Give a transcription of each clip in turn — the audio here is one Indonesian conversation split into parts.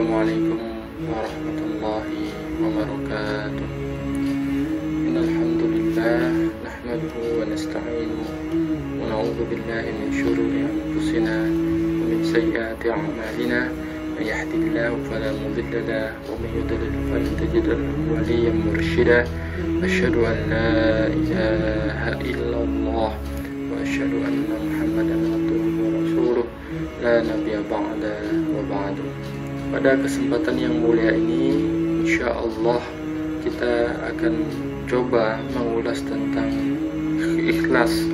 Assalamualaikum warahmatullahi wabarakatuh. Innal hamdalillah nahmaduhu wa nasta'inuhu wa na'udzu billahi min shururi anfusina wa min sayyiati a'malina. May yahdihillahu fala mudilla lahu wa may yudlil falan tajida lahu waliyyan mursyida. Asyhadu an la ilaha illallah wa asyhadu anna Muhammadan abduhu wa rasuluh la nabiyya ba'da wa ba'du. Pada kesempatan yang mulia ini, insya Allah kita akan coba mengulas tentang ikhlas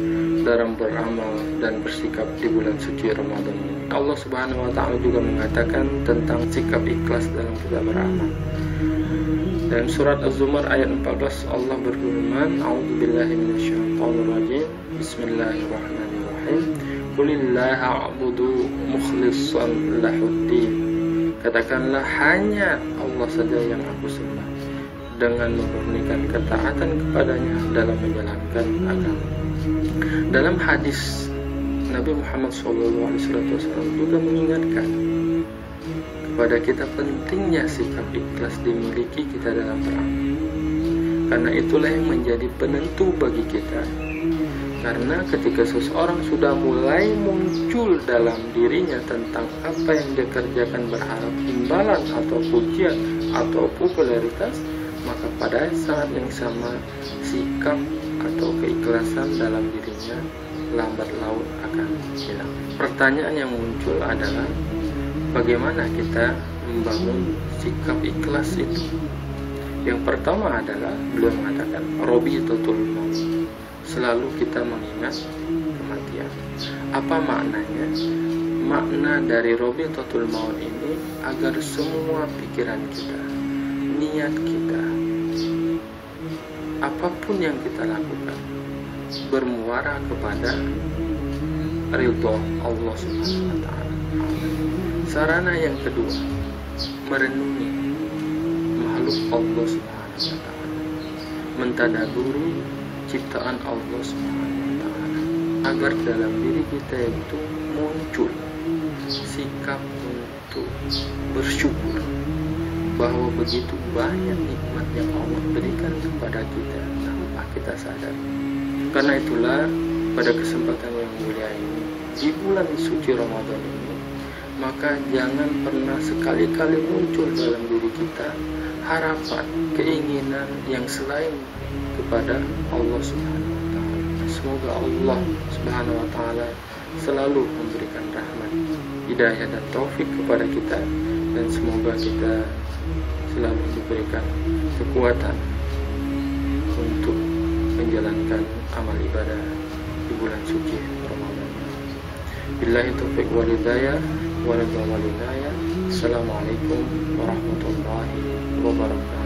dalam beramal dan bersikap di bulan suci Ramadan ini. Allah Subhanahu wa Ta'ala juga mengatakan tentang sikap ikhlas dalam kita beramal. Dalam surat Az-Zumar ayat 14 Allah berfirman, A'udzubillahi minasyaitonirrajim. Bismillahirrahmanirrahim. Qulillaha a'budu mukhlishan lahuddin. Katakanlah hanya Allah saja yang aku sembah dengan memurnikan ketaatan kepadanya dalam menjalankan agama. Dalam hadis Nabi Muhammad SAW juga mengingatkan kepada kita pentingnya sikap ikhlas dimiliki kita dalam beramal, karena itulah yang menjadi penentu bagi kita. Karena ketika seseorang sudah mulai muncul dalam dirinya tentang apa yang dia kerjakan berharap imbalan atau pujian atau popularitas, maka pada saat yang sama sikap atau keikhlasan dalam dirinya lambat laun akan hilang. Pertanyaan yang muncul adalah bagaimana kita membangun sikap ikhlas itu? Yang pertama adalah beliau mengatakan Robi'atul maut. Selalu kita mengingat kematian. Apa maknanya? Makna dari Robi'atul maut ini agar semua pikiran kita, niat kita, apapun yang kita lakukan bermuara kepada ridho Allah Subhanahu wa Ta'ala. Sarana yang kedua, merenungi makhluk Allah Subhanahu wa Ta'ala, mentadaburi ciptaan Allah Subhanahu wa Ta'ala, agar dalam diri kita itu muncul sikap untuk bersyukur bahwa begitu banyak nikmat yang Allah berikan kepada kita tanpa kita sadar. Karena itulah pada kesempatan yang mulia ini di bulan suci Ramadan ini, maka jangan pernah sekali-kali muncul dalam diri kita harapan, keinginan yang selain kepada Allah Subhanahu wa Ta'ala. Semoga Allah Subhanahu wa Ta'ala selalu memberikan rahmat, hidayah dan taufik kepada kita, dan semoga kita selalu diberikan kekuatan untuk menjalankan amal ibadah di bulan suci Ramadan. Billahi taufiq wal hidayah wa ridha wal inayah. Assalamualaikum warahmatullahi wabarakatuh.